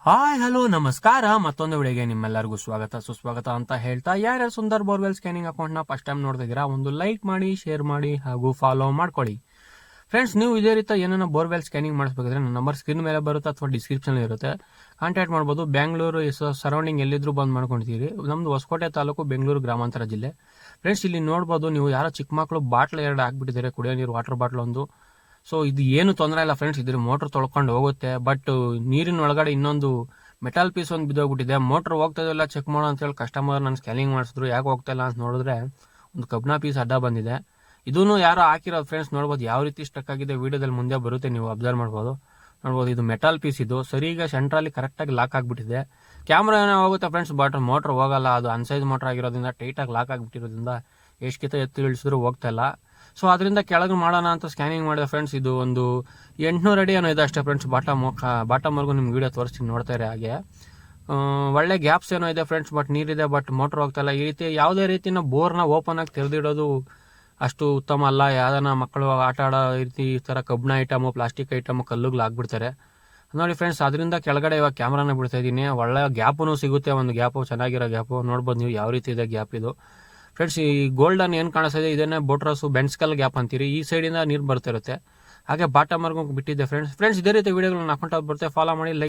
Hi hello ನಮಸ್ಕಾರ. ಮತ್ತೊಂದು ವಿಡಿಯೋಗೆ ನಿಮ್ಮೆಲ್ಲರಿಗೂ ಸ್ವಾಗತ ಸುಸ್ವಾಗತ ಅಂತ ಹೇಳ್ತಾ, ಯಾರ್ಯಾರು ಸುಂದರ್ ಬೋರ್ವೆಲ್ ಸ್ಕ್ಯಾನಿಂಗ್ ಅಕೌಂಟ್ನ ಫಸ್ಟ್ ಟೈಮ್ ನೋಡ್ತಿದ್ದೀರಾ, ಒಂದು ಲೈಕ್ ಮಾಡಿ, ಶೇರ್ ಮಾಡಿ ಹಾಗೂ ಫಾಲೋ ಮಾಡ್ಕೊಳ್ಳಿ. ಫ್ರೆಂಡ್ಸ್, ನೀವು ಇದೇ ರೀತಿ ಏನನ್ನ ಬೋರ್ವೆಲ್ ಸ್ಕ್ಯಾನಿಂಗ್ ಮಾಡಿಸ್ಬೇಕಾದ್ರೆ ನನ್ನ ನಂಬರ್ ಸ್ಕ್ರೀನ್ ಮೇಲೆ ಬರುತ್ತೆ ಅಥವಾ ಡಿಸ್ಕ್ರಿಪ್ಷನ್ ಇರುತ್ತೆ, ಕಾಂಟ್ಯಾಕ್ಟ್ ಮಾಡ್ಬೋದು. ಬೆಂಗಳೂರು ಸರೌಂಡಿಂಗ್ ಎಲ್ಲಿದ್ರು ಬಂದು ಮಾಡ್ಕೊಳ್ತೀರಿ. ನಮ್ದು ಹೊಸಕೋಟೆ ತಾಲೂಕು, ಬೆಂಗಳೂರು ಗ್ರಾಮಾಂತರ ಜಿಲ್ಲೆ. ಫ್ರೆಂಡ್ಸ್, ಇಲ್ಲಿ ನೋಡ್ಬೋದು ನೀವು, ಯಾರೋ ಚಿಕ್ಕ ಮಕ್ಕಳು ಬಾಟ್ಲ್ 2 ಹಾಕ್ಬಿಟ್ಟಿದ್ದಾರೆ, ಕುಡಿಯೋ ನೀರು ವಾಟರ್ ಬಾಟ್ಲ್ ಒಂದು. ಸೊ ಇದು ಏನು ತೊಂದರೆ ಇಲ್ಲ ಫ್ರೆಂಡ್ಸ್, ಇದ್ರ ಮೋಟ್ರ್ ತೊಳ್ಕೊಂಡು ಹೋಗುತ್ತೆ. ಬಟ್ ನೀರಿನ ಒಳಗಡೆ ಇನ್ನೊಂದು ಮೆಟಲ್ ಪೀಸ್ ಒಂದು ಬಿದ್ದೋಗ್ಬಿಟ್ಟಿದೆ. ಮೋಟ್ರ್ ಹೋಗ್ತಾ ಇದೆಲ್ಲ ಚೆಕ್ ಮಾಡೋ ಅಂತೇಳಿ ಕಸ್ಟಮರ್ ನಾನು ಸ್ಕ್ಯಾನಿಂಗ್ ಮಾಡಿಸಿದ್ರು, ಯಾಕೆ ಹೋಗ್ತಾ ಇಲ್ಲ ಅಂತ ನೋಡಿದ್ರೆ ಒಂದು ಕಬ್ಬಿಣ ಪೀಸ್ ಅಡ್ಡ ಬಂದಿದೆ. ಇದೂ ಯಾರೋ ಹಾಕಿರೋದು ಫ್ರೆಂಡ್ಸ್. ನೋಡ್ಬೋದು ಯಾವ ರೀತಿ ಸ್ಟಕ್ ಆಗಿದೆ, ವಿಡಿಯೋದಲ್ಲಿ ಮುಂದೆ ಬರುತ್ತೆ, ನೀವು ಅಬ್ಸರ್ವ್ ಮಾಡ್ಬೋದು. ನೋಡ್ಬೋದು, ಇದು ಮೆಟಲ್ ಪೀಸ್ ಇದು. ಸರಿಗ ಸೆಂಟ್ರಲ್ಲಿ ಕರೆಕ್ಟಾಗಿ ಲಾಕ್ ಆಗಿಬಿಟ್ಟಿದೆ. ಕ್ಯಾಮ್ರಾ ಏನೋ ಹೋಗುತ್ತೆ ಫ್ರೆಂಡ್ಸ್, ಬಟ್ ಮೋಟ್ರ್ ಹೋಗಲ್ಲ. ಅದು ಅನ್ಸೈಜ್ ಮೋಟ್ರ್ ಆಗಿರೋದ್ರಿಂದ, ಟೈಟಾಗಿ ಲಾಕ್ ಆಗಿಬಿಟ್ಟಿರೋದ್ರಿಂದ ಎಷ್ಟ್ ಎತ್ತಿ ಇಳಿಸಿದ್ರು ಹೋಗ್ತಾ ಇಲ್ಲ. ಸೊ ಅದರಿಂದ ಕೆಳಗೆ ಮಾಡೋಣ ಅಂತ ಸ್ಕ್ಯಾನಿಂಗ್ ಮಾಡಿದೆ ಫ್ರೆಂಡ್ಸ್. ಇದು ಒಂದು 800 ಅಡಿ ಏನೋ ಇದೆ ಅಷ್ಟೇ ಫ್ರೆಂಡ್ಸ್. ಬಾಟಮ್ವರೆಗೂ ನಿಮ್ಗೆ ವಿಡಿಯೋ ತೋರಿಸ್ತೀನಿ, ನೋಡ್ತಾ ಇರಿ. ಹಾಗೆ ಒಳ್ಳೆ ಗ್ಯಾಪ್ಸ್ ಏನೋ ಇದೆ ಫ್ರೆಂಡ್ಸ್, ಬಟ್ ನೀರಿದೆ, ಬಟ್ ಮೋಟ್ರ್ ಹೋಗ್ತಾ ಇಲ್ಲ. ಈ ರೀತಿ ಯಾವುದೇ ರೀತಿನ ಬೋರ್ನ ಓಪನ್ ಆಗಿ ತೆರೆದಿಡೋದು ಅಷ್ಟು ಉತ್ತಮ ಅಲ್ಲ. ಯಾವ್ದಾನ ಮಕ್ಕಳು ಆಟ ಆಡೋ ರೀತಿ ಈ ಥರ ಕಬ್ಬಿಣ ಐಟಮು, ಪ್ಲಾಸ್ಟಿಕ್ ಐಟಮು ಕಲ್ಲುಗಳು ಹಾಕ್ಬಿಡ್ತಾರೆ ನೋಡಿ ಫ್ರೆಂಡ್ಸ್. ಅದರಿಂದ ಕೆಳಗಡೆ ಇವಾಗ ಕ್ಯಾಮ್ರಾನ ಬಿಡ್ತಾ ಇದ್ದೀನಿ. ಒಳ್ಳೆ ಗ್ಯಾಪೂ ಸಿಗುತ್ತೆ, ಒಂದು ಗ್ಯಾಪು, ಚೆನ್ನಾಗಿರೋ ಗ್ಯಾಪು. ನೋಡ್ಬೋದು ನೀವು ಯಾವ ರೀತಿ ಇದೆ ಗ್ಯಾಪ್ ಇದು ಫ್ರೆಂಡ್ಸ್. ಈ ಗೋಲ್ಡನ್ ಏನು ಕಾಣಿಸ್ತಿದೆ, ಇದನ್ನೇ ಬೋಟ್ರಸ್ಸು ಬೆನ್ಸ್ಕಲ್ ಗ್ಯಾಪ್ ಅಂತೀರಿ. ಈ ಸೈಡಿಂದ ನೀರು ಬರ್ತಿರುತ್ತೆ. ಹಾಗೆ ಬಾಟಮ್ವರೆಗೂ ಬಿಟ್ಟಿದ್ದೆ ಫ್ರೆಂಡ್ಸ್. ಇದೇ ರೀತಿ ವೀಡಿಯೋಗಳನ್ನ ಹಾಕೊಂಡ್ ಬರುತ್ತೆ. ಫಾಲೋ ಮಾಡಿ, ಲೈಕ್